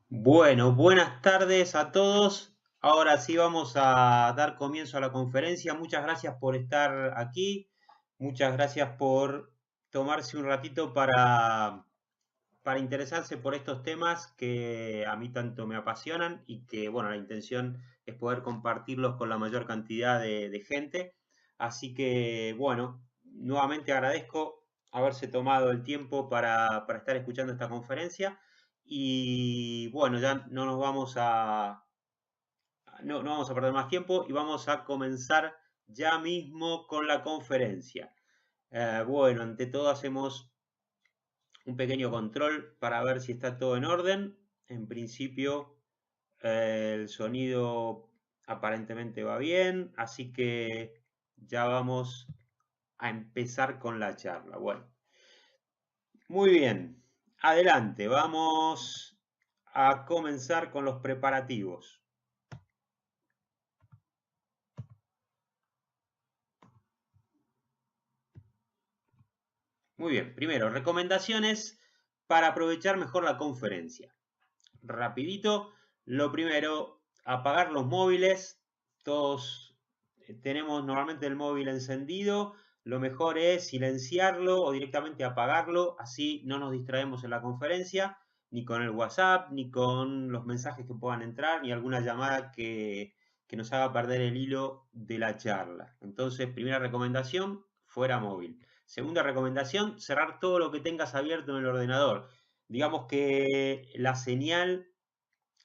Bueno, buenas tardes a todos. Ahora sí vamos a dar comienzo a la conferencia. Muchas gracias por estar aquí. Muchas gracias por tomarse un ratito para interesarse por estos temas que a mí tanto me apasionan y que, bueno, la intención es poder compartirlos con la mayor cantidad de gente. Así que, bueno, nuevamente agradezco haberse tomado el tiempo para estar escuchando esta conferencia. Y bueno, ya no vamos a perder más tiempo y vamos a comenzar ya mismo con la conferencia. Bueno, ante todo hacemos un pequeño control para ver si está todo en orden. En principio, el sonido aparentemente va bien, así que ya vamos a empezar con la charla. Bueno, muy bien. Adelante, vamos a comenzar con los preparativos. Muy bien, primero, recomendaciones para aprovechar mejor la conferencia. Rapidito, lo primero, apagar los móviles. Todos tenemos normalmente el móvil encendido. Lo mejor es silenciarlo o directamente apagarlo. Así no nos distraemos en la conferencia, ni con el WhatsApp, ni con los mensajes que puedan entrar, ni alguna llamada que nos haga perder el hilo de la charla. Entonces, primera recomendación, fuera móvil. Segunda recomendación, cerrar todo lo que tengas abierto en el ordenador. Digamos que la señal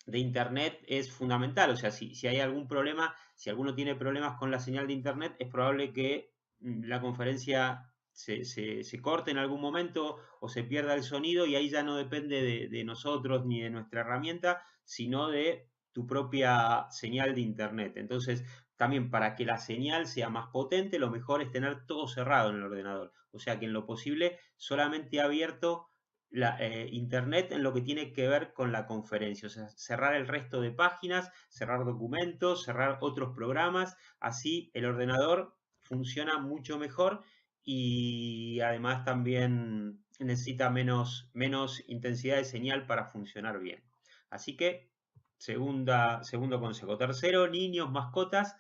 de internet es fundamental. O sea, si hay algún problema, si alguno tiene problemas con la señal de internet, es probable que la conferencia se corte en algún momento o se pierda el sonido y ahí ya no depende de nosotros ni de nuestra herramienta, sino de tu propia señal de internet. Entonces, también para que la señal sea más potente, lo mejor es tener todo cerrado en el ordenador. O sea que en lo posible solamente abierto internet en lo que tiene que ver con la conferencia, o sea, cerrar el resto de páginas, cerrar documentos, cerrar otros programas, así el ordenador funciona mucho mejor y además también necesita menos intensidad de señal para funcionar bien. Así que, segundo consejo. Tercero, niños, mascotas,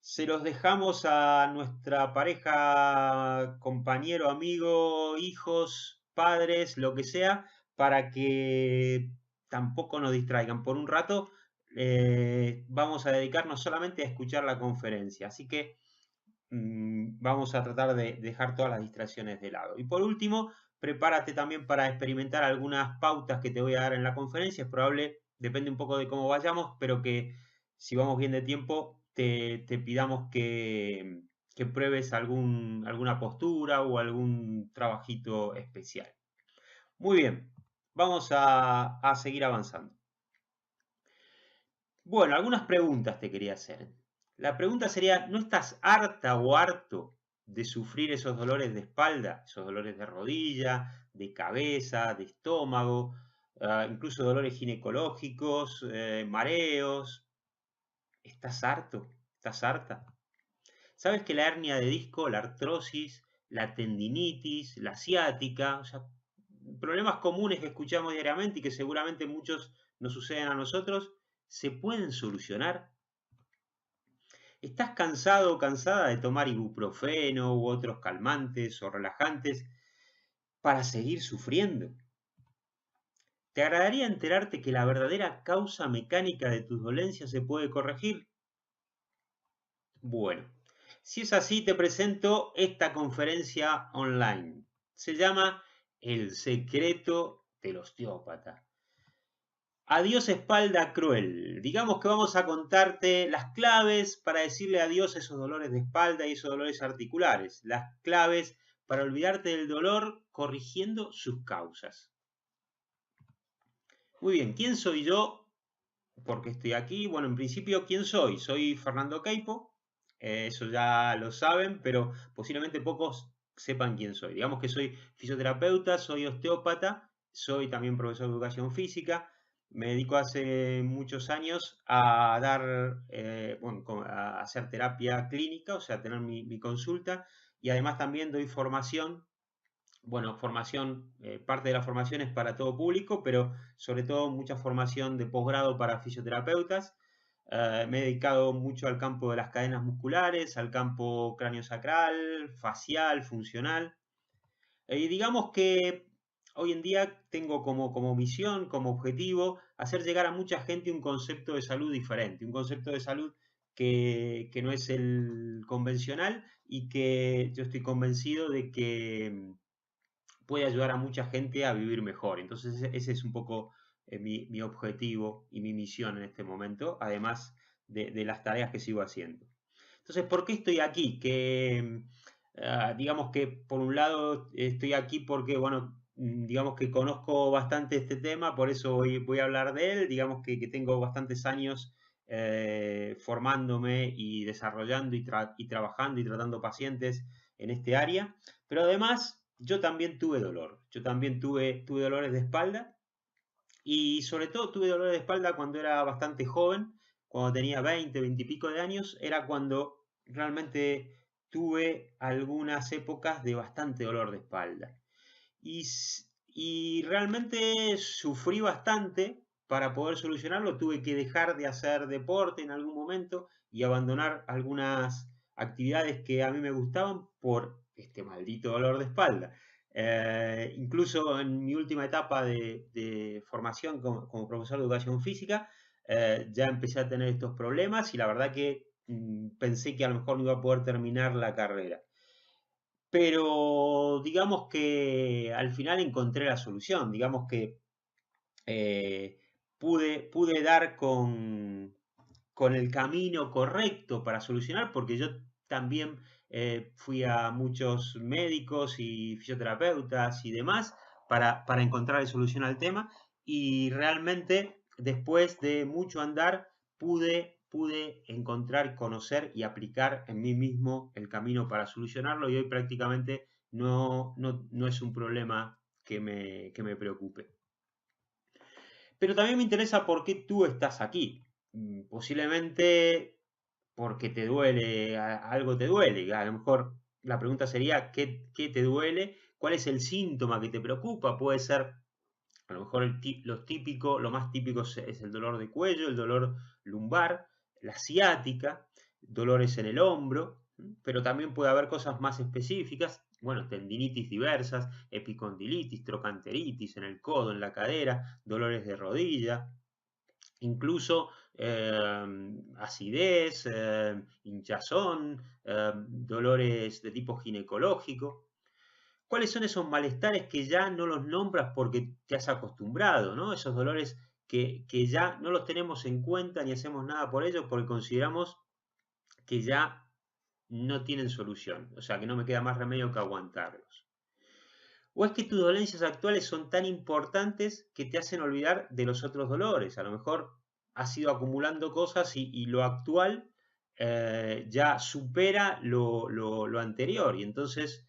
se los dejamos a nuestra pareja, compañero, amigo, hijos, padres, lo que sea, para que tampoco nos distraigan. Por un rato vamos a dedicarnos solamente a escuchar la conferencia. Así que vamos a tratar de dejar todas las distracciones de lado. Y por último, prepárate también para experimentar algunas pautas que te voy a dar en la conferencia. Es probable, depende un poco de cómo vayamos, pero que si vamos bien de tiempo, te pidamos que pruebes alguna postura o algún trabajito especial. Muy bien, vamos a seguir avanzando. Bueno, algunas preguntas te quería hacer. La pregunta sería, ¿no estás harta o harto de sufrir esos dolores de espalda, esos dolores de rodilla, de cabeza, de estómago, incluso dolores ginecológicos, mareos? ¿Estás harto? ¿Estás harta? ¿Sabes que la hernia de disco, la artrosis, la tendinitis, la ciática, o sea, problemas comunes que escuchamos diariamente y que seguramente muchos nos suceden a nosotros, se pueden solucionar? ¿Estás cansado o cansada de tomar ibuprofeno u otros calmantes o relajantes para seguir sufriendo? ¿Te agradaría enterarte que la verdadera causa mecánica de tus dolencias se puede corregir? Bueno, si es así, te presento esta conferencia online. Se llama El secreto del osteópata. Adiós espalda cruel. Digamos que vamos a contarte las claves para decirle adiós a esos dolores de espalda y esos dolores articulares. Las claves para olvidarte del dolor corrigiendo sus causas. Muy bien, ¿quién soy yo? ¿Por qué estoy aquí? Bueno, en principio, ¿quién soy? Soy Fernando Queipo. Eso ya lo saben, pero posiblemente pocos sepan quién soy. Digamos que soy fisioterapeuta, soy osteópata, soy también profesor de educación física. Me dedico hace muchos años a dar, bueno, a hacer terapia clínica, o sea, tener mi consulta y además también doy formación bueno, formación, parte de la formación es para todo público, pero sobre todo mucha formación de posgrado para fisioterapeutas. Me he dedicado mucho al campo de las cadenas musculares, al campo craneosacral, facial, funcional. Y digamos que hoy en día tengo como misión, como objetivo, hacer llegar a mucha gente un concepto de salud diferente, un concepto de salud que no es el convencional y que yo estoy convencido de que puede ayudar a mucha gente a vivir mejor. Entonces ese es un poco mi objetivo y mi misión en este momento, además de las tareas que sigo haciendo. Entonces, ¿por qué estoy aquí? Digamos que por un lado estoy aquí porque, bueno, digamos que conozco bastante este tema, por eso voy a hablar de él, digamos que tengo bastantes años formándome y desarrollando y trabajando y tratando pacientes en este área, pero además yo también tuve dolor, yo también tuve dolores de espalda y sobre todo tuve dolores de espalda cuando era bastante joven, cuando tenía 20 y pico de años, era cuando realmente tuve algunas épocas de bastante dolor de espalda. Y realmente sufrí bastante para poder solucionarlo. Tuve que dejar de hacer deporte en algún momento y abandonar algunas actividades que a mí me gustaban por este maldito dolor de espalda. Incluso en mi última etapa de formación como profesor de educación física, ya empecé a tener estos problemas y la verdad que pensé que a lo mejor no iba a poder terminar la carrera. Pero digamos que al final encontré la solución, digamos que eh, pude dar con el camino correcto para solucionar, porque yo también fui a muchos médicos y fisioterapeutas y demás para encontrar la solución al tema y realmente después de mucho andar pude encontrar, conocer y aplicar en mí mismo el camino para solucionarlo y hoy prácticamente no es un problema que me preocupe. Pero también me interesa por qué tú estás aquí. Posiblemente porque te duele, algo te duele. A lo mejor la pregunta sería, ¿qué te duele? ¿Cuál es el síntoma que te preocupa? Puede ser, a lo mejor lo más típico es el dolor de cuello, el dolor lumbar, la ciática, dolores en el hombro, pero también puede haber cosas más específicas, bueno, tendinitis diversas, epicondilitis, trocanteritis en el codo, en la cadera, dolores de rodilla, incluso acidez, hinchazón, dolores de tipo ginecológico. ¿Cuáles son esos malestares que ya no los nombras porque te has acostumbrado, ¿no? Esos dolores que ya no los tenemos en cuenta ni hacemos nada por ellos porque consideramos que ya no tienen solución, o sea que no me queda más remedio que aguantarlos. ¿O es que tus dolencias actuales son tan importantes que te hacen olvidar de los otros dolores? A lo mejor has ido acumulando cosas y lo actual ya supera lo anterior y entonces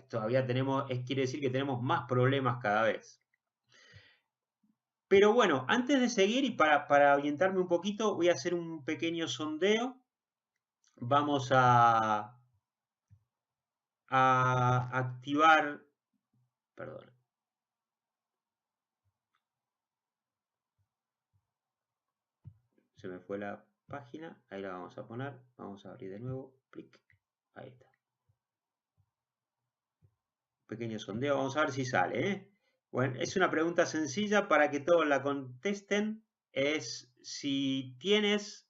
todavía quiere decir que tenemos más problemas cada vez. Pero bueno, antes de seguir y para orientarme un poquito, voy a hacer un pequeño sondeo. Vamos a activar, perdón, se me fue la página, ahí la vamos a poner, vamos a abrir de nuevo, clic, ahí está. Pequeño sondeo, vamos a ver si sale, ¿eh? Bueno, es una pregunta sencilla para que todos la contesten, es si tienes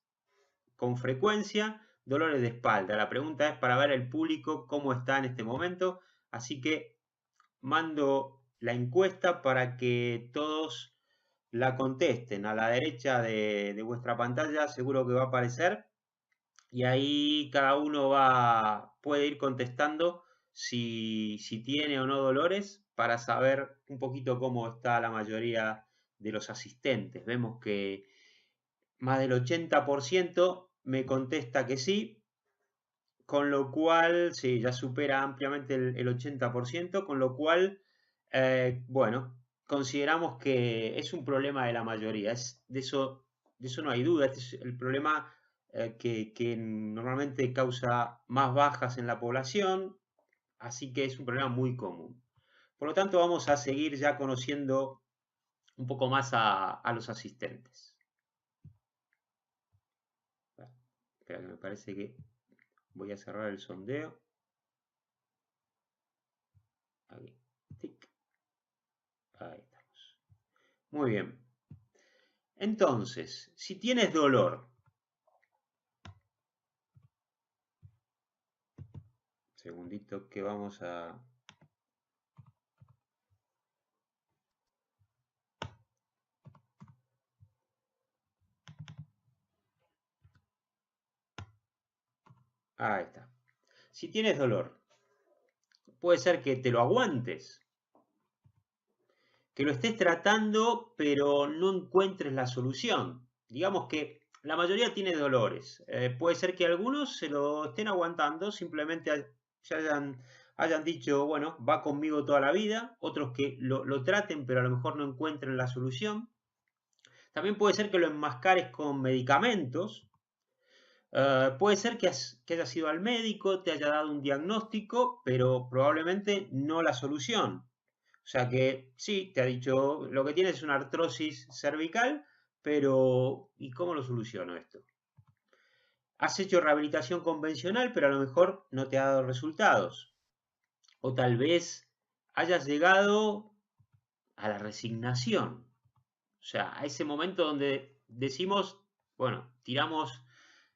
con frecuencia dolores de espalda. La pregunta es para ver el público cómo está en este momento, así que mando la encuesta para que todos la contesten. A la derecha de vuestra pantalla seguro que va a aparecer y ahí cada uno puede ir contestando si tiene o no dolores para saber un poquito cómo está la mayoría de los asistentes. Vemos que más del 80% me contesta que sí, con lo cual, sí, ya supera ampliamente el 80%, con lo cual, bueno, consideramos que es un problema de la mayoría. De eso no hay duda. Este es el problema que normalmente causa más bajas en la población, Así que es un problema muy común. Por lo tanto, vamos a seguir ya conociendo un poco más a los asistentes. Espera, que me parece que voy a cerrar el sondeo. Aquí. Tic. Ahí estamos. Muy bien. Entonces, si tienes dolor, segundito que vamos a... Ahí está. Si tienes dolor, puede ser que te lo aguantes, que lo estés tratando, pero no encuentres la solución. Digamos que la mayoría tiene dolores. Puede ser que algunos se lo estén aguantando, simplemente se hayan dicho, bueno, va conmigo toda la vida. Otros que lo traten, pero a lo mejor no encuentren la solución. También puede ser que lo enmascares con medicamentos. Puede ser que hayas ido al médico, te haya dado un diagnóstico, pero probablemente no la solución. O sea que sí, te ha dicho, lo que tienes es una artrosis cervical, pero ¿y cómo lo soluciono esto? Has hecho rehabilitación convencional, pero a lo mejor no te ha dado resultados. O tal vez hayas llegado a la resignación. O sea, a ese momento donde decimos, bueno, tiramos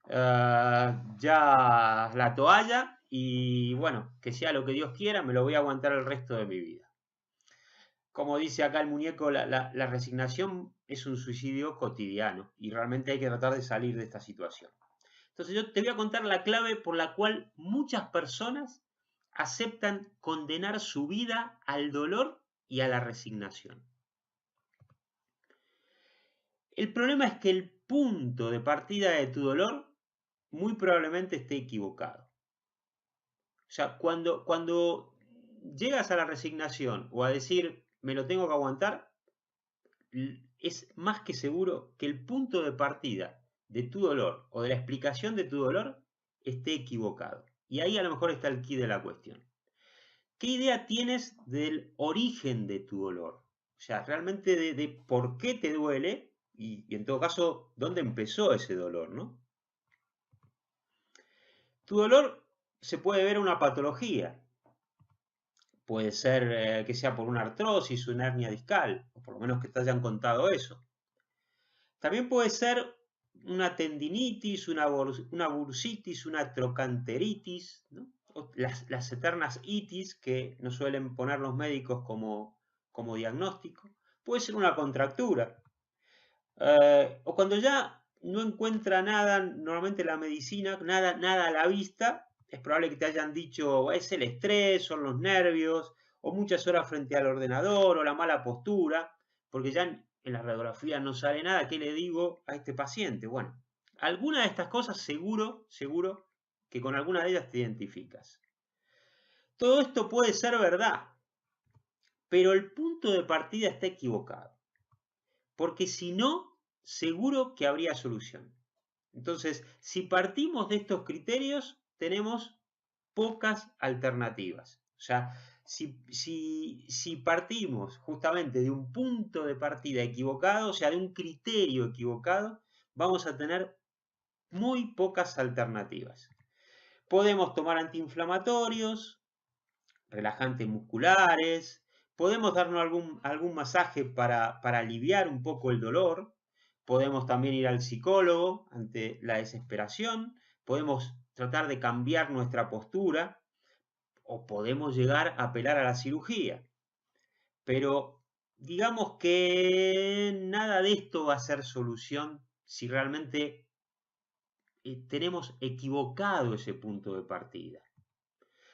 ya la toalla y bueno, que sea lo que Dios quiera, me lo voy a aguantar el resto de mi vida. Como dice acá el muñeco, la resignación es un suicidio cotidiano y realmente hay que tratar de salir de esta situación. Entonces yo te voy a contar la clave por la cual muchas personas aceptan condenar su vida al dolor y a la resignación. El problema es que el punto de partida de tu dolor muy probablemente esté equivocado. O sea, cuando llegas a la resignación o a decir me lo tengo que aguantar, es más que seguro que el punto de partida de tu dolor o de la explicación de tu dolor esté equivocado. Y ahí a lo mejor está el quid de la cuestión. ¿Qué idea tienes del origen de tu dolor? O sea, realmente de por qué te duele y en todo caso, ¿dónde empezó ese dolor, no? Tu dolor se puede ver una patología. Puede ser que sea por una artrosis, una hernia discal, o por lo menos que te hayan contado eso. También puede ser una tendinitis, una bursitis, una trocanteritis, ¿no? Las eternas itis que nos suelen poner los médicos como diagnóstico. Puede ser una contractura. O cuando ya no encuentra nada, normalmente la medicina, nada a la vista, es probable que te hayan dicho es el estrés, son los nervios, o muchas horas frente al ordenador, o la mala postura, porque ya en la radiografía no sale nada. ¿Qué le digo a este paciente? Bueno, alguna de estas cosas seguro que con alguna de ellas te identificas. Todo esto puede ser verdad, pero el punto de partida está equivocado, porque si no, seguro que habría solución. Entonces, si partimos de estos criterios, tenemos pocas alternativas. O sea, si partimos justamente de un punto de partida equivocado, o sea, de un criterio equivocado, vamos a tener muy pocas alternativas. Podemos tomar antiinflamatorios, relajantes musculares, podemos darnos algún masaje para aliviar un poco el dolor, podemos también ir al psicólogo ante la desesperación, podemos tratar de cambiar nuestra postura o podemos llegar a apelar a la cirugía. Pero digamos que nada de esto va a ser solución si realmente tenemos equivocado ese punto de partida.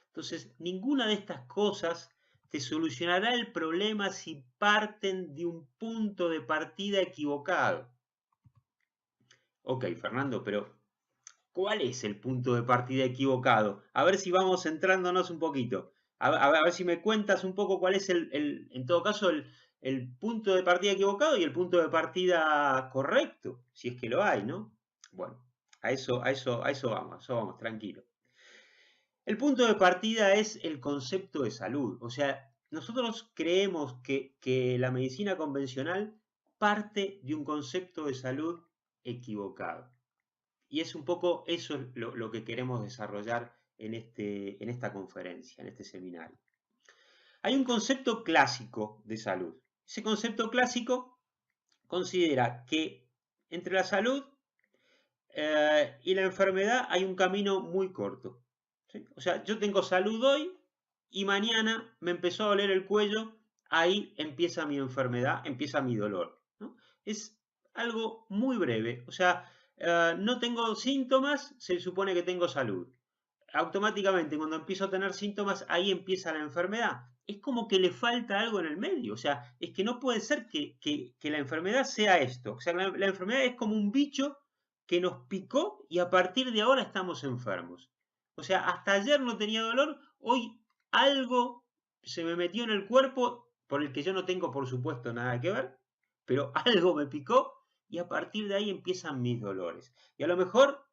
Entonces, ninguna de estas cosas te solucionará el problema si parten de un punto de partida equivocado. Ok, Fernando, pero ¿cuál es el punto de partida equivocado? A ver si vamos centrándonos un poquito. A ver si me cuentas un poco cuál es en todo caso, el punto de partida equivocado y el punto de partida correcto, si es que lo hay, ¿no? Bueno, a eso vamos, tranquilo. El punto de partida es el concepto de salud. O sea, nosotros creemos que la medicina convencional parte de un concepto de salud equivocado. Y es un poco eso lo que queremos desarrollar en esta conferencia, en este seminario. Hay un concepto clásico de salud. Ese concepto clásico considera que entre la salud y la enfermedad hay un camino muy corto. ¿Sí? O sea, yo tengo salud hoy y mañana me empezó a doler el cuello, ahí empieza mi enfermedad, empieza mi dolor, ¿no? Es algo muy breve, o sea, no tengo síntomas, se supone que tengo salud. Automáticamente cuando empiezo a tener síntomas, ahí empieza la enfermedad. Es como que le falta algo en el medio, o sea, es que no puede ser que la enfermedad sea esto. O sea, la enfermedad es como un bicho que nos picó y a partir de ahora estamos enfermos. O sea, hasta ayer no tenía dolor, hoy algo se me metió en el cuerpo por el que yo no tengo, por supuesto, nada que ver, pero algo me picó y a partir de ahí empiezan mis dolores. Y a lo mejor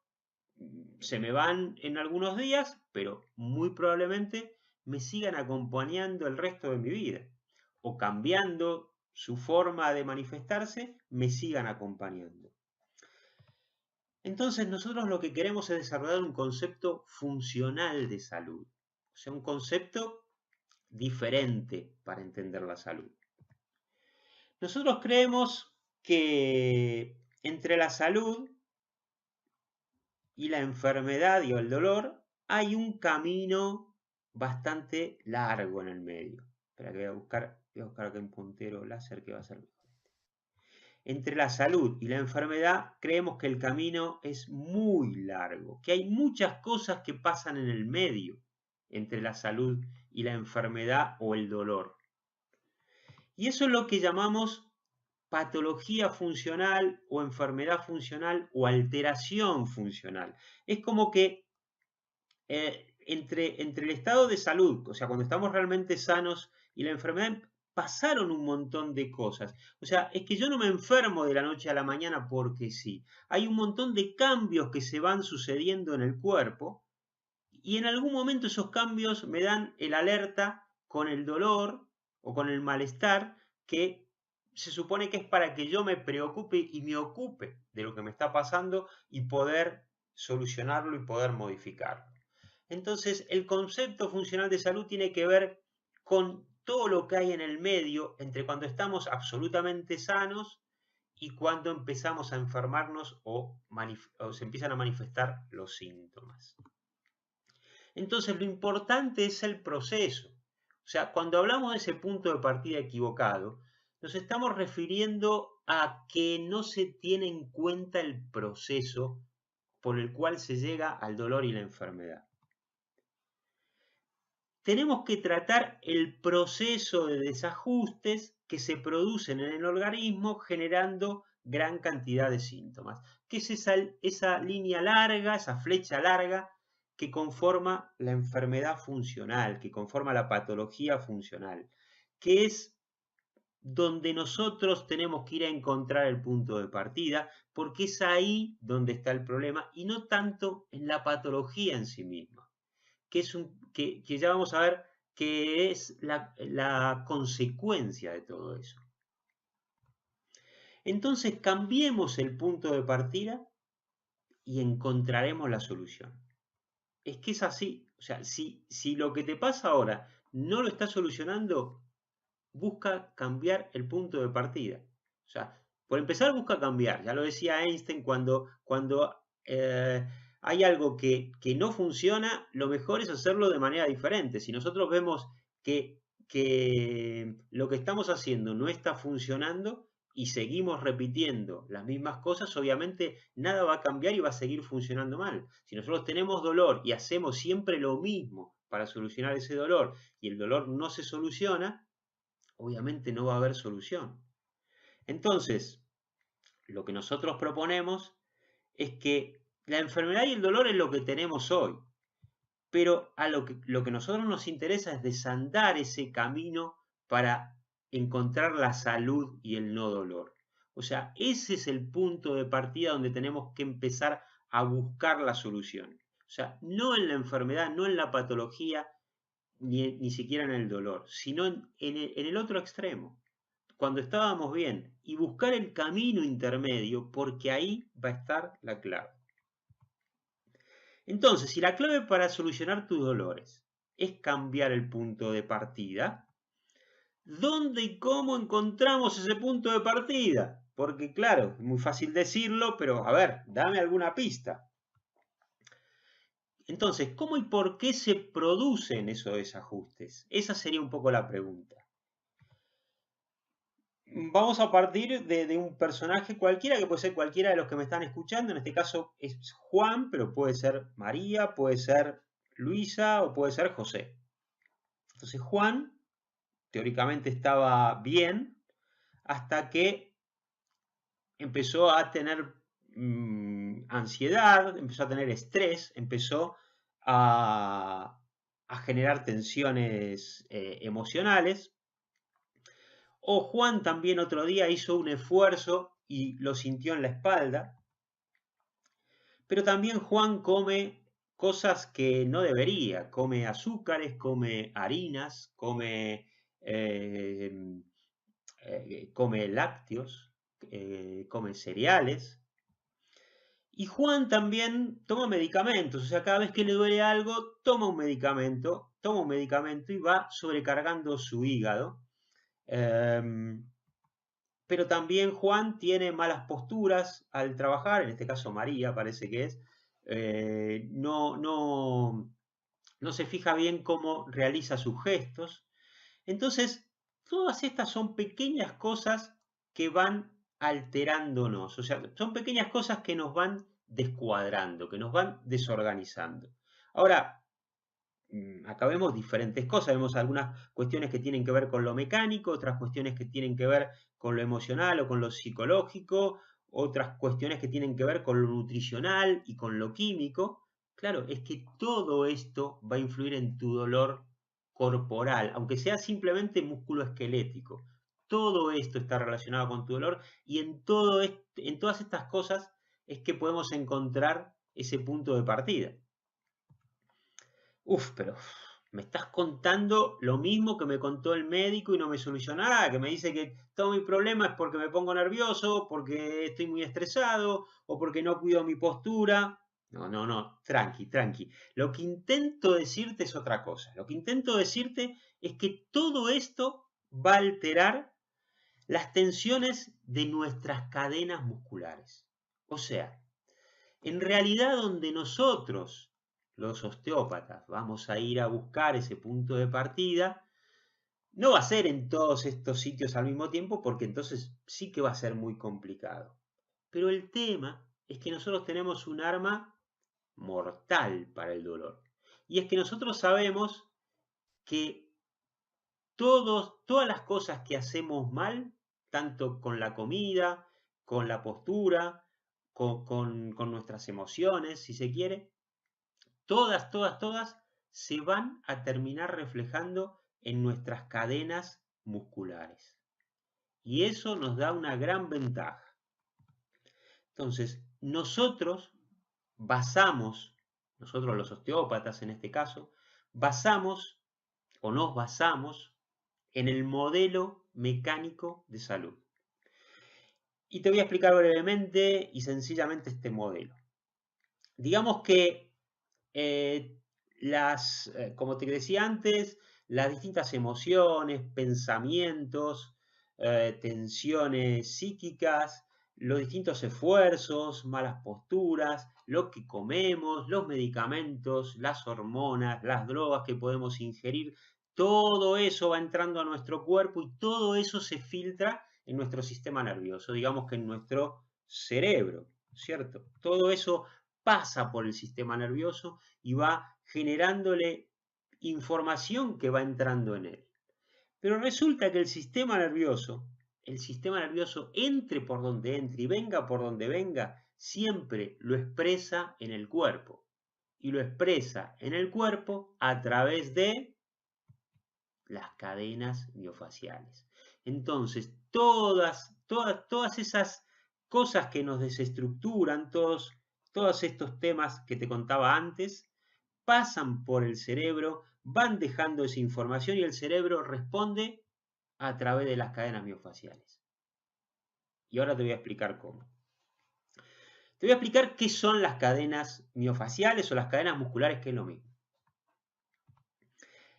se me van en algunos días, pero muy probablemente me sigan acompañando el resto de mi vida. O cambiando su forma de manifestarse, me sigan acompañando. Entonces nosotros lo que queremos es desarrollar un concepto funcional de salud. O sea, un concepto diferente para entender la salud. Nosotros creemos que entre la salud y la enfermedad y el dolor hay un camino bastante largo en el medio. Espera que voy a buscar acá un puntero láser que va a ser mejor. Entre la salud y la enfermedad creemos que el camino es muy largo, que hay muchas cosas que pasan en el medio entre la salud y la enfermedad o el dolor. Y eso es lo que llamamos patología funcional o enfermedad funcional o alteración funcional. Es como que entre el estado de salud, o sea, cuando estamos realmente sanos y la enfermedad, pasaron un montón de cosas. O sea, es que yo no me enfermo de la noche a la mañana porque sí. Hay un montón de cambios que se van sucediendo en el cuerpo y en algún momento esos cambios me dan el alerta con el dolor o con el malestar que se supone que es para que yo me preocupe y me ocupe de lo que me está pasando y poder solucionarlo y poder modificarlo. Entonces, el concepto funcional de salud tiene que ver con todo lo que hay en el medio entre cuando estamos absolutamente sanos y cuando empezamos a enfermarnos o se empiezan a manifestar los síntomas. Entonces, lo importante es el proceso. O sea, cuando hablamos de ese punto de partida equivocado, nos estamos refiriendo a que no se tiene en cuenta el proceso por el cual se llega al dolor y la enfermedad. Tenemos que tratar el proceso de desajustes que se producen en el organismo generando gran cantidad de síntomas, que es esa línea larga, esa flecha larga que conforma la enfermedad funcional, que conforma la patología funcional, que es donde nosotros tenemos que ir a encontrar el punto de partida, porque es ahí donde está el problema y no tanto en la patología en sí misma. Que ya vamos a ver que es la consecuencia de todo eso. Entonces cambiemos el punto de partida y encontraremos la solución. Es que es así, o sea, si lo que te pasa ahora no lo estás solucionando, busca cambiar el punto de partida. O sea, por empezar busca cambiar, ya lo decía Einstein cuando hay algo que no funciona, lo mejor es hacerlo de manera diferente. Si nosotros vemos que lo que estamos haciendo no está funcionando y seguimos repitiendo las mismas cosas, obviamente nada va a cambiar y va a seguir funcionando mal. Si nosotros tenemos dolor y hacemos siempre lo mismo para solucionar ese dolor y el dolor no se soluciona, obviamente no va a haber solución. Entonces, lo que nosotros proponemos es que la enfermedad y el dolor es lo que tenemos hoy, pero lo que a nosotros nos interesa es desandar ese camino para encontrar la salud y el no dolor. O sea, ese es el punto de partida donde tenemos que empezar a buscar la solución. O sea, no en la enfermedad, no en la patología, ni siquiera en el dolor, sino en el otro extremo, cuando estábamos bien, y buscar el camino intermedio, porque ahí va a estar la clave. Entonces, si la clave para solucionar tus dolores es cambiar el punto de partida, ¿dónde y cómo encontramos ese punto de partida? Porque claro, es muy fácil decirlo, pero a ver, dame alguna pista. Entonces, ¿cómo y por qué se producen esos desajustes? Esa sería un poco la pregunta. Vamos a partir de un personaje cualquiera, que puede ser cualquiera de los que me están escuchando. En este caso es Juan, pero puede ser María, puede ser Luisa o puede ser José. Entonces Juan, teóricamente estaba bien, hasta que empezó a tener ansiedad, empezó a tener estrés, empezó a generar tensiones emocionales. O Juan también otro día hizo un esfuerzo y lo sintió en la espalda. Pero también Juan come cosas que no debería. Come azúcares, come harinas, come lácteos, come cereales. Y Juan también toma medicamentos, o sea, cada vez que le duele algo, toma un medicamento y va sobrecargando su hígado. Pero también Juan tiene malas posturas al trabajar, en este caso María parece que es, no se fija bien cómo realiza sus gestos. Entonces, todas estas son pequeñas cosas que van alterándonos, o sea, son pequeñas cosas que nos van descuadrando, que nos van desorganizando. Ahora, acá vemos diferentes cosas, vemos algunas cuestiones que tienen que ver con lo mecánico, otras cuestiones que tienen que ver con lo emocional o con lo psicológico, otras cuestiones que tienen que ver con lo nutricional y con lo químico. Claro, es que todo esto va a influir en tu dolor corporal, aunque sea simplemente músculo esquelético. Todo esto está relacionado con tu dolor y en todas estas cosas es que podemos encontrar ese punto de partida. Pero me estás contando lo mismo que me contó el médico y no me solucionó nada, que me dice que todo mi problema es porque me pongo nervioso, porque estoy muy estresado o porque no cuido mi postura. No, tranqui. Lo que intento decirte es otra cosa. Lo que intento decirte es que todo esto va a alterar las tensiones de nuestras cadenas musculares. O sea, en realidad donde nosotros, los osteópatas, vamos a ir a buscar ese punto de partida, no va a ser en todos estos sitios al mismo tiempo, porque entonces sí que va a ser muy complicado. Pero el tema es que nosotros tenemos un arma mortal para el dolor. Y es que nosotros sabemos que todas las cosas que hacemos mal, tanto con la comida, con la postura, con nuestras emociones, si se quiere, todas se van a terminar reflejando en nuestras cadenas musculares. Y eso nos da una gran ventaja. Entonces, nosotros los osteópatas en este caso, nos basamos en el modelo mecánico de salud. Y te voy a explicar brevemente y sencillamente este modelo. Digamos que como te decía antes, las distintas emociones, pensamientos, tensiones psíquicas, los distintos esfuerzos, malas posturas, lo que comemos, los medicamentos, las hormonas, las drogas que podemos ingerir, todo eso va entrando a nuestro cuerpo y todo eso se filtra en nuestro sistema nervioso, digamos que en nuestro cerebro, ¿cierto? Todo eso pasa por el sistema nervioso y va generándole información que va entrando en él. Pero resulta que el sistema nervioso entre por donde entre y venga por donde venga, siempre lo expresa en el cuerpo. Y lo expresa en el cuerpo a través de las cadenas miofaciales. Entonces, todas esas cosas que nos desestructuran, todas todos estos temas que te contaba antes pasan por el cerebro, van dejando esa información y el cerebro responde a través de las cadenas miofaciales. Y ahora te voy a explicar cómo. Te voy a explicar qué son las cadenas miofaciales o las cadenas musculares, que es lo mismo.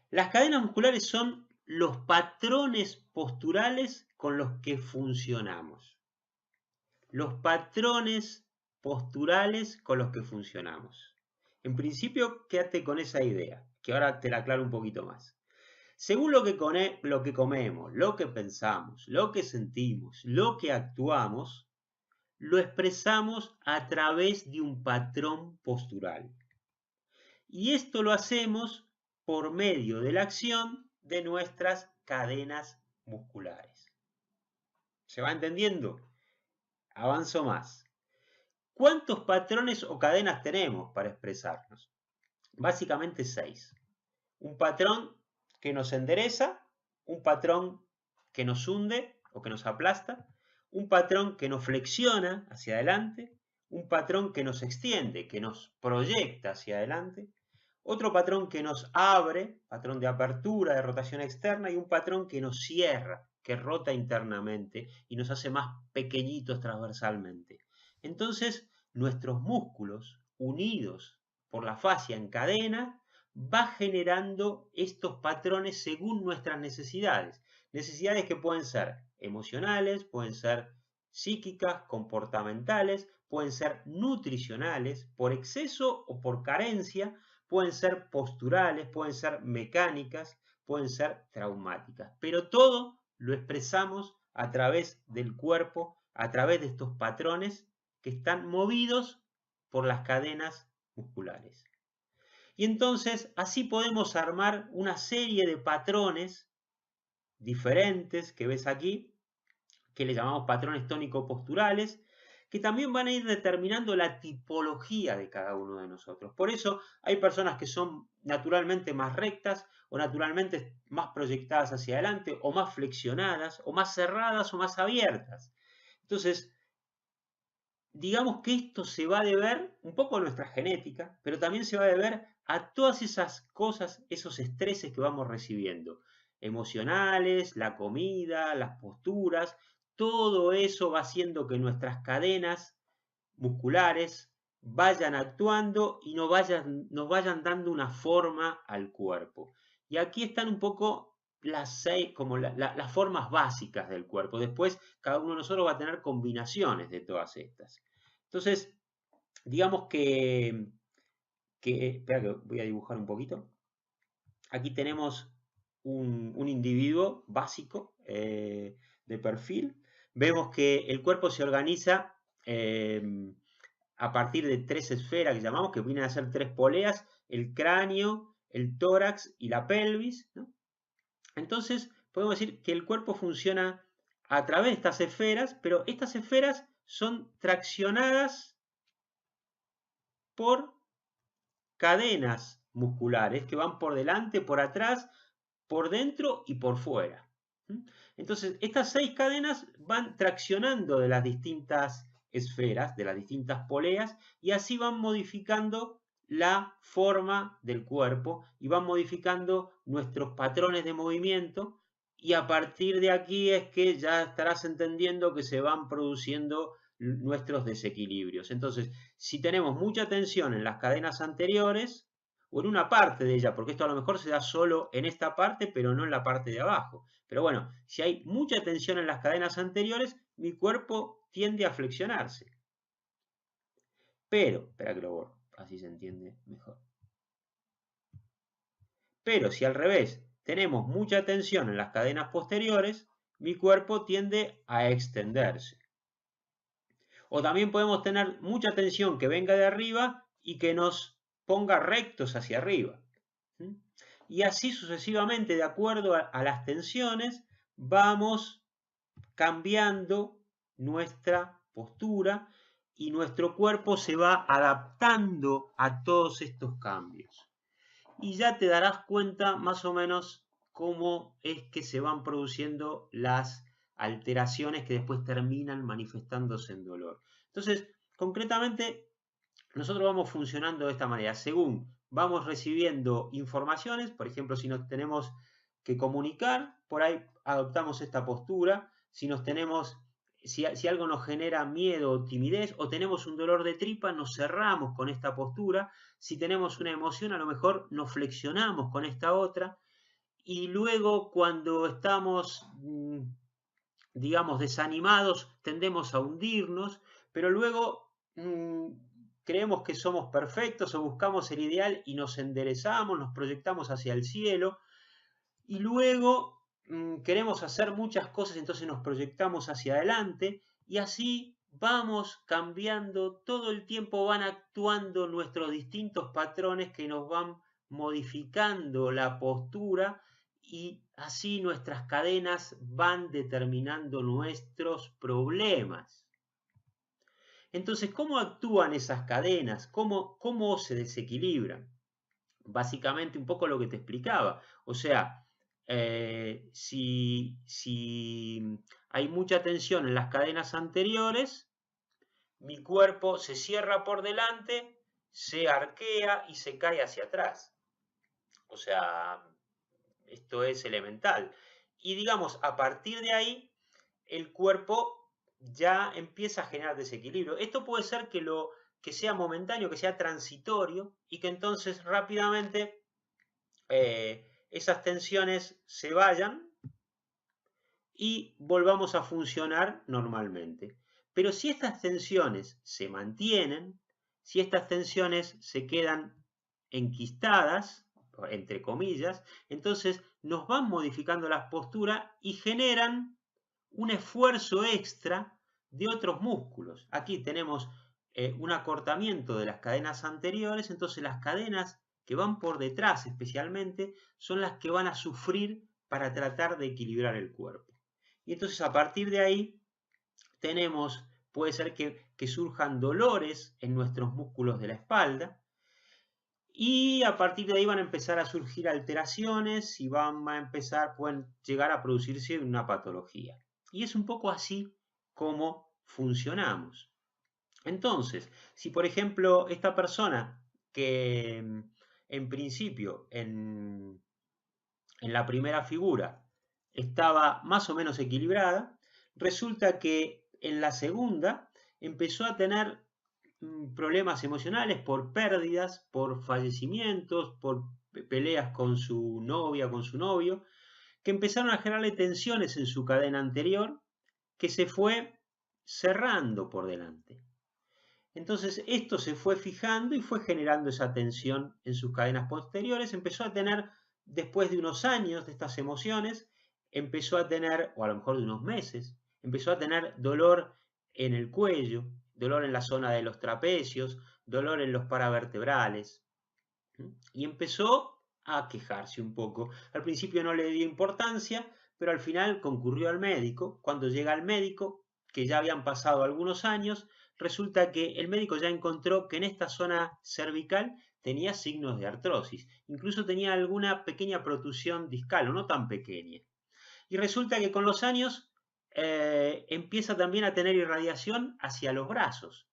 Las cadenas musculares son los patrones posturales con los que funcionamos. Los patrones posturales con los que funcionamos. En principio, quédate con esa idea, que ahora te la aclaro un poquito más. Según lo que comemos, lo que pensamos, lo que sentimos, lo que actuamos, lo expresamos a través de un patrón postural. Y esto lo hacemos por medio de la acción de nuestras cadenas musculares. ¿Se va entendiendo? Avanzo más. ¿Cuántos patrones o cadenas tenemos para expresarnos? Básicamente 6. Un patrón que nos endereza, un patrón que nos hunde o que nos aplasta, un patrón que nos flexiona hacia adelante, un patrón que nos extiende, que nos proyecta hacia adelante, otro patrón que nos abre, patrón de apertura, de rotación externa, y un patrón que nos cierra, que rota internamente y nos hace más pequeñitos transversalmente. Entonces, nuestros músculos, unidos por la fascia en cadena, va generando estos patrones según nuestras necesidades. Necesidades que pueden ser emocionales, pueden ser psíquicas, comportamentales, pueden ser nutricionales, por exceso o por carencia, pueden ser posturales, pueden ser mecánicas, pueden ser traumáticas. Pero todo lo expresamos a través del cuerpo, a través de estos patrones que están movidos por las cadenas musculares. Y entonces así podemos armar una serie de patrones diferentes que ves aquí, que le llamamos patrones tónico-posturales, que también van a ir determinando la tipología de cada uno de nosotros. Por eso hay personas que son naturalmente más rectas o naturalmente más proyectadas hacia adelante o más flexionadas o más cerradas o más abiertas. Entonces, digamos que esto se va a deber un poco a nuestra genética, pero también se va a deber a todas esas cosas, esos estreses que vamos recibiendo, emocionales, la comida, las posturas, todo eso va haciendo que nuestras cadenas musculares vayan actuando y nos vayan dando una forma al cuerpo. Y aquí están un poco las formas básicas del cuerpo. Después, cada uno de nosotros va a tener combinaciones de todas estas. Entonces, digamos que espera que voy a dibujar un poquito. Aquí tenemos un individuo básico de perfil. Vemos que el cuerpo se organiza a partir de 3 esferas que llamamos, que vienen a ser 3 poleas: el cráneo, el tórax y la pelvis, ¿no? Entonces, podemos decir que el cuerpo funciona a través de estas esferas, pero estas esferas son traccionadas por cadenas musculares que van por delante, por atrás, por dentro y por fuera. Entonces, estas 6 cadenas van traccionando de las distintas esferas, de las distintas poleas, y así van modificando la forma del cuerpo y van modificando nuestros patrones de movimiento, y a partir de aquí es que ya estarás entendiendo que se van produciendo nuestros desequilibrios. Entonces, si tenemos mucha tensión en las cadenas anteriores, o en una parte de ella, porque esto a lo mejor se da solo en esta parte, pero no en la parte de abajo. Pero bueno, si hay mucha tensión en las cadenas anteriores, mi cuerpo tiende a flexionarse. Pero, espera que lo borro, así se entiende mejor. Pero si al revés tenemos mucha tensión en las cadenas posteriores, mi cuerpo tiende a extenderse. O también podemos tener mucha tensión que venga de arriba y que nos ponga rectos hacia arriba. Y así sucesivamente, de acuerdo a las tensiones, vamos cambiando nuestra postura y nuestro cuerpo se va adaptando a todos estos cambios. Y ya te darás cuenta más o menos cómo es que se van produciendo las alteraciones que después terminan manifestándose en dolor. Entonces, concretamente, nosotros vamos funcionando de esta manera. Según vamos recibiendo informaciones, por ejemplo, si nos tenemos que comunicar, por ahí adoptamos esta postura. Si algo nos genera miedo o timidez, o tenemos un dolor de tripa, nos cerramos con esta postura. Si tenemos una emoción, a lo mejor nos flexionamos con esta otra. Y luego, cuando estamos, digamos, desanimados, tendemos a hundirnos, pero luego creemos que somos perfectos o buscamos el ideal y nos enderezamos, nos proyectamos hacia el cielo. Y luego queremos hacer muchas cosas, entonces nos proyectamos hacia adelante, y así vamos cambiando, todo el tiempo van actuando nuestros distintos patrones que nos van modificando la postura, y así nuestras cadenas van determinando nuestros problemas. Entonces, ¿cómo actúan esas cadenas? ¿Cómo se desequilibran? Básicamente un poco lo que te explicaba. O sea, si hay mucha tensión en las cadenas anteriores, mi cuerpo se cierra por delante, se arquea y se cae hacia atrás. O sea, esto es elemental. Y digamos, a partir de ahí, el cuerpo ya empieza a generar desequilibrio. Esto puede ser que sea momentáneo, que sea transitorio, y que entonces rápidamente esas tensiones se vayan y volvamos a funcionar normalmente. Pero si estas tensiones se mantienen, si estas tensiones se quedan enquistadas, entre comillas, entonces nos van modificando las posturas y generan un esfuerzo extra de otros músculos. Aquí tenemos un acortamiento de las cadenas anteriores, entonces las cadenas que van por detrás especialmente son las que van a sufrir para tratar de equilibrar el cuerpo. Y entonces a partir de ahí puede ser que surjan dolores en nuestros músculos de la espalda, y a partir de ahí van a empezar a surgir alteraciones y pueden llegar a producirse una patología. Y es un poco así como funcionamos. Entonces, si por ejemplo esta persona que en principio en la primera figura estaba más o menos equilibrada, resulta que en la segunda empezó a tener problemas emocionales por pérdidas, por fallecimientos, por peleas con su novia, con su novio, que empezaron a generarle tensiones en su cadena anterior, que se fue cerrando por delante. Entonces esto se fue fijando y fue generando esa tensión en sus cadenas posteriores. Empezó a tener, después de unos años de estas emociones, empezó a tener, o a lo mejor de unos meses, empezó a tener dolor en el cuello, dolor en la zona de los trapecios, dolor en los paravertebrales. Y empezó a quejarse un poco. Al principio no le dio importancia, pero al final concurrió al médico. Cuando llega al médico, que ya habían pasado algunos años, resulta que el médico ya encontró que en esta zona cervical tenía signos de artrosis. Incluso tenía alguna pequeña protusión discal, o no tan pequeña. Y resulta que con los años empieza también a tener irradiación hacia los brazos.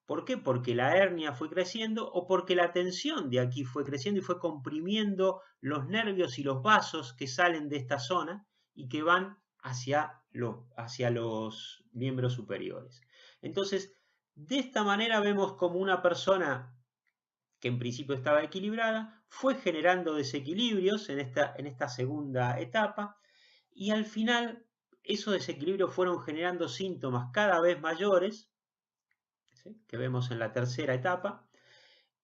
¿Por qué? Porque la hernia fue creciendo, o porque la tensión de aquí fue creciendo y fue comprimiendo los nervios y los vasos que salen de esta zona y que van hacia los miembros superiores. Entonces, de esta manera vemos como una persona que en principio estaba equilibrada fue generando desequilibrios en esta segunda etapa, y al final esos desequilibrios fueron generando síntomas cada vez mayores, ¿sí?, que vemos en la tercera etapa,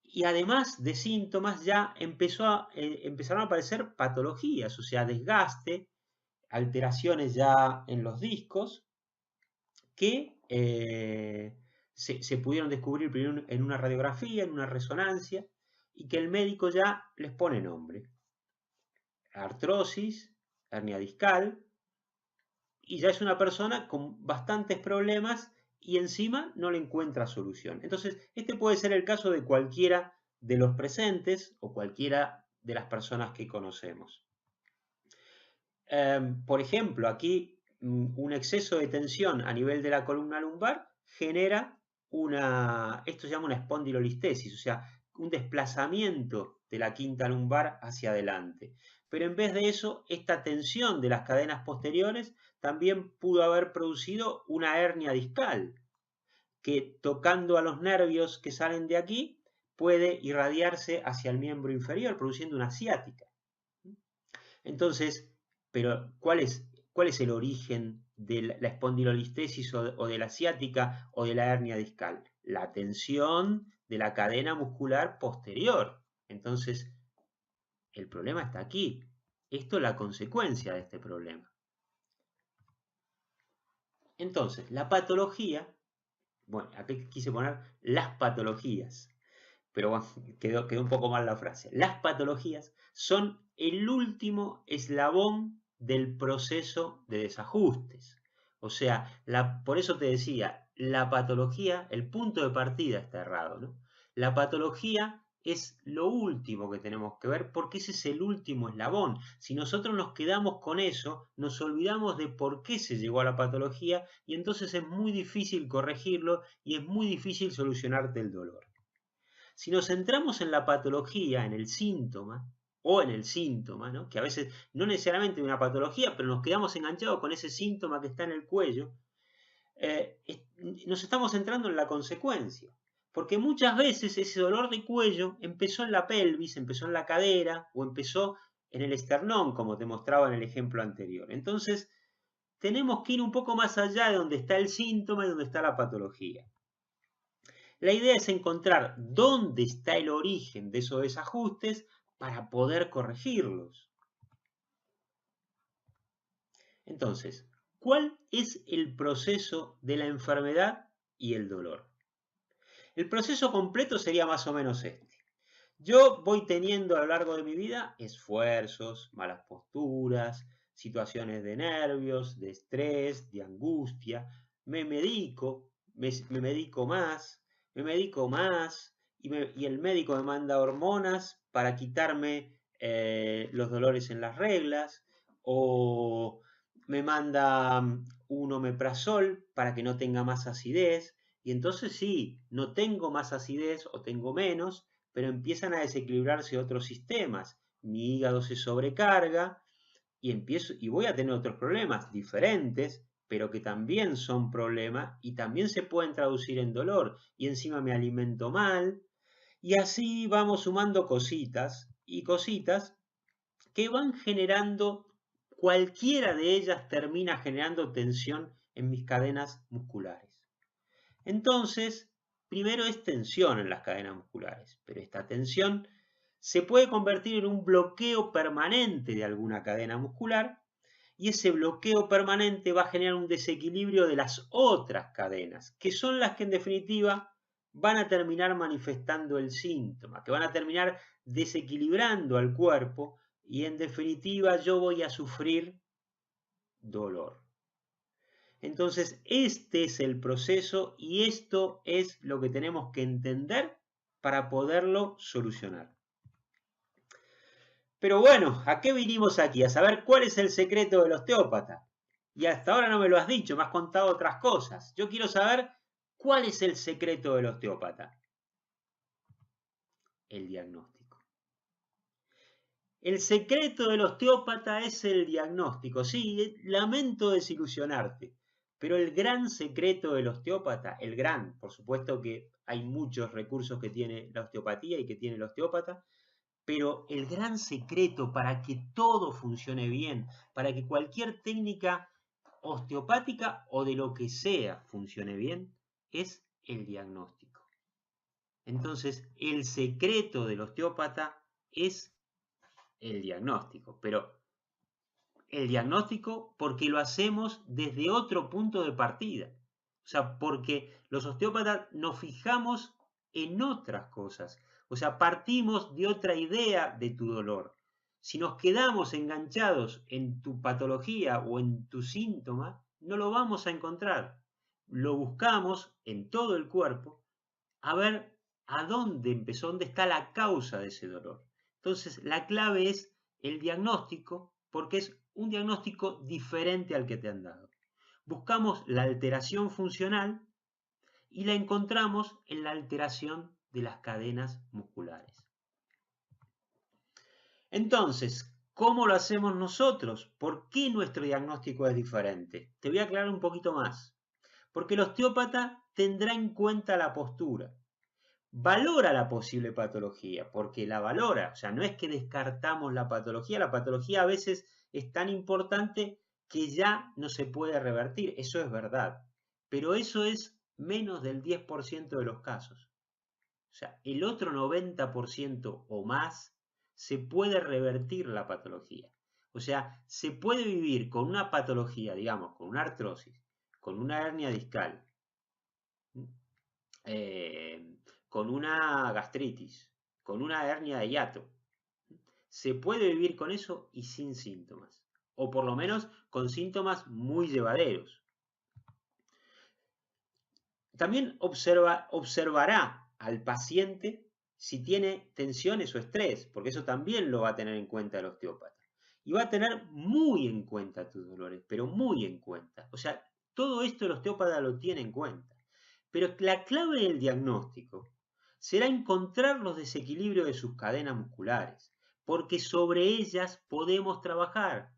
y además de síntomas ya empezaron a aparecer patologías, o sea, desgaste, alteraciones ya en los discos, que se pudieron descubrir primero en una radiografía, en una resonancia, y que el médico ya les pone nombre: artrosis, hernia discal, y ya es una persona con bastantes problemas y encima no le encuentra solución. Entonces, este puede ser el caso de cualquiera de los presentes o cualquiera de las personas que conocemos. Por ejemplo, aquí un exceso de tensión a nivel de la columna lumbar genera esto se llama una espondilolistesis, o sea, un desplazamiento de la quinta lumbar hacia adelante. Pero en vez de eso, esta tensión de las cadenas posteriores también pudo haber producido una hernia discal, que tocando a los nervios que salen de aquí, puede irradiarse hacia el miembro inferior, produciendo una ciática. Entonces, pero ¿cuál es el origen de la espondilolistesis o de la ciática o de la hernia discal? La tensión de la cadena muscular posterior. Entonces, el problema está aquí. Esto es la consecuencia de este problema. Entonces, la patología, bueno, aquí quise poner las patologías, pero bueno, quedó un poco mal la frase. Las patologías son el último eslabón del proceso de desajustes. O sea, por eso te decía, la patología, el punto de partida está errado, ¿no? La patología es lo último que tenemos que ver porque ese es el último eslabón. Si nosotros nos quedamos con eso, nos olvidamos de por qué se llegó a la patología y entonces es muy difícil corregirlo y es muy difícil solucionarte el dolor. Si nos centramos en la patología, en el síntoma, o en el síntoma, ¿no? Que a veces no necesariamente una patología, pero nos quedamos enganchados con ese síntoma que está en el cuello, nos estamos centrando en la consecuencia. Porque muchas veces ese dolor de cuello empezó en la pelvis, empezó en la cadera o empezó en el esternón, como te mostraba en el ejemplo anterior. Entonces, tenemos que ir un poco más allá de donde está el síntoma y donde está la patología. La idea es encontrar dónde está el origen de esos desajustes para poder corregirlos. Entonces, ¿cuál es el proceso de la enfermedad y el dolor? El proceso completo sería más o menos este. Yo voy teniendo a lo largo de mi vida esfuerzos, malas posturas, situaciones de nervios, de estrés, de angustia. Me medico más, y el médico me manda hormonas para quitarme los dolores en las reglas o me manda un omeprazol para que no tenga más acidez. Y entonces sí, no tengo más acidez o tengo menos, pero empiezan a desequilibrarse otros sistemas. Mi hígado se sobrecarga y voy a tener otros problemas diferentes, pero que también son problemas y también se pueden traducir en dolor. Y encima me alimento mal. Y así vamos sumando cositas y cositas que van generando, cualquiera de ellas termina generando tensión en mis cadenas musculares. Entonces, primero es tensión en las cadenas musculares, pero esta tensión se puede convertir en un bloqueo permanente de alguna cadena muscular y ese bloqueo permanente va a generar un desequilibrio de las otras cadenas, que son las que en definitiva van a terminar manifestando el síntoma, que van a terminar desequilibrando al cuerpo y en definitiva yo voy a sufrir dolor. Entonces, este es el proceso y esto es lo que tenemos que entender para poderlo solucionar. Pero bueno, ¿a qué vinimos aquí? A saber cuál es el secreto del osteópata. Y hasta ahora no me lo has dicho, me has contado otras cosas. Yo quiero saber cuál es el secreto del osteópata. El diagnóstico. El secreto del osteópata es el diagnóstico. Sí, lamento desilusionarte. Pero el gran secreto del osteópata, por supuesto que hay muchos recursos que tiene la osteopatía y que tiene el osteópata, pero el gran secreto para que todo funcione bien, para que cualquier técnica osteopática o de lo que sea funcione bien, es el diagnóstico. Entonces, el secreto del osteópata es el diagnóstico, pero el diagnóstico porque lo hacemos desde otro punto de partida. O sea, porque los osteópatas nos fijamos en otras cosas. O sea, partimos de otra idea de tu dolor. Si nos quedamos enganchados en tu patología o en tu síntoma, no lo vamos a encontrar. Lo buscamos en todo el cuerpo a ver a dónde empezó, dónde está la causa de ese dolor. Entonces, la clave es el diagnóstico, porque es un diagnóstico diferente al que te han dado. Buscamos la alteración funcional y la encontramos en la alteración de las cadenas musculares. Entonces, ¿cómo lo hacemos nosotros? ¿Por qué nuestro diagnóstico es diferente? Te voy a aclarar un poquito más. Porque el osteópata tendrá en cuenta la postura, valora la posible patología, porque la valora, o sea, no es que descartamos la patología a veces es tan importante que ya no se puede revertir, eso es verdad, pero eso es menos del 10% de los casos. O sea, el otro 90% o más se puede revertir la patología. O sea, se puede vivir con una patología, digamos, con una artrosis, con una hernia discal, con una gastritis, con una hernia de hiato. Se puede vivir con eso y sin síntomas, o por lo menos con síntomas muy llevaderos. También observará al paciente si tiene tensiones o estrés, porque eso también lo va a tener en cuenta el osteópata. Y va a tener muy en cuenta tus dolores, pero muy en cuenta. O sea, todo esto el osteópata lo tiene en cuenta. Pero la clave del diagnóstico será encontrar los desequilibrios de sus cadenas musculares, porque sobre ellas podemos trabajar.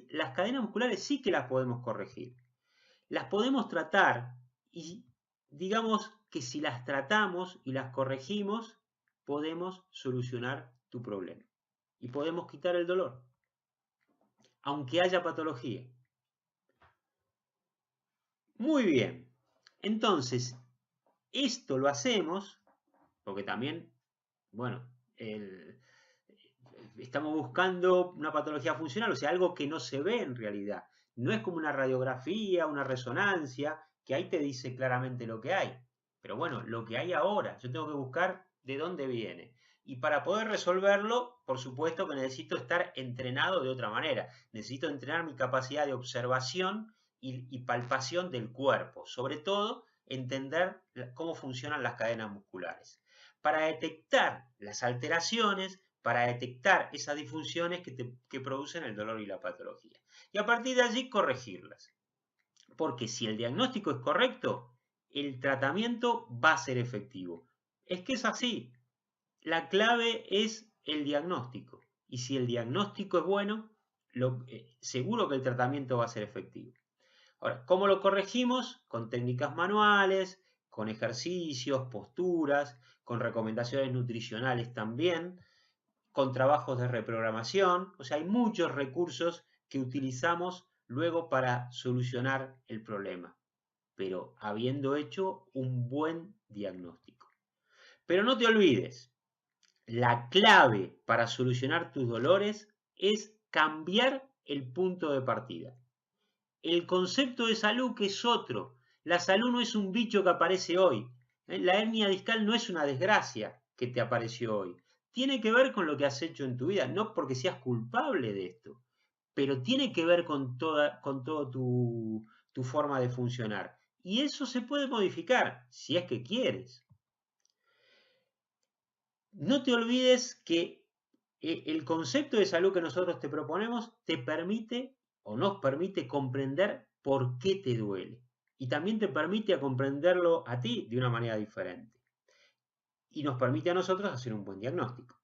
Las cadenas musculares sí que las podemos corregir. Las podemos tratar y digamos que si las tratamos y las corregimos, podemos solucionar tu problema y podemos quitar el dolor, aunque haya patología. Muy bien, entonces, esto lo hacemos porque también, bueno, estamos buscando una patología funcional, o sea, algo que no se ve en realidad. No es como una radiografía, una resonancia, que ahí te dice claramente lo que hay. Pero bueno, lo que hay ahora, yo tengo que buscar de dónde viene. Y para poder resolverlo, por supuesto que necesito estar entrenado de otra manera. Necesito entrenar mi capacidad de observación y palpación del cuerpo. Sobre todo, entender cómo funcionan las cadenas musculares. Para detectar las alteraciones, para detectar esas disfunciones que producen el dolor y la patología. Y a partir de allí corregirlas. Porque si el diagnóstico es correcto, el tratamiento va a ser efectivo. Es que es así. La clave es el diagnóstico. Y si el diagnóstico es bueno, seguro que el tratamiento va a ser efectivo. Ahora, ¿cómo lo corregimos? Con técnicas manuales, con ejercicios, posturas, con recomendaciones nutricionales también, con trabajos de reprogramación. O sea, hay muchos recursos que utilizamos luego para solucionar el problema, pero habiendo hecho un buen diagnóstico. Pero no te olvides, la clave para solucionar tus dolores es cambiar el punto de partida. El concepto de salud que es otro. La salud no es un bicho que aparece hoy. La hernia discal no es una desgracia que te apareció hoy. Tiene que ver con lo que has hecho en tu vida, no porque seas culpable de esto, pero tiene que ver con toda tu forma de funcionar. Y eso se puede modificar, si es que quieres. No te olvides que el concepto de salud que nosotros te proponemos te permite o nos permite comprender por qué te duele. Y también te permite comprenderlo a ti de una manera diferente. Y nos permite a nosotros hacer un buen diagnóstico.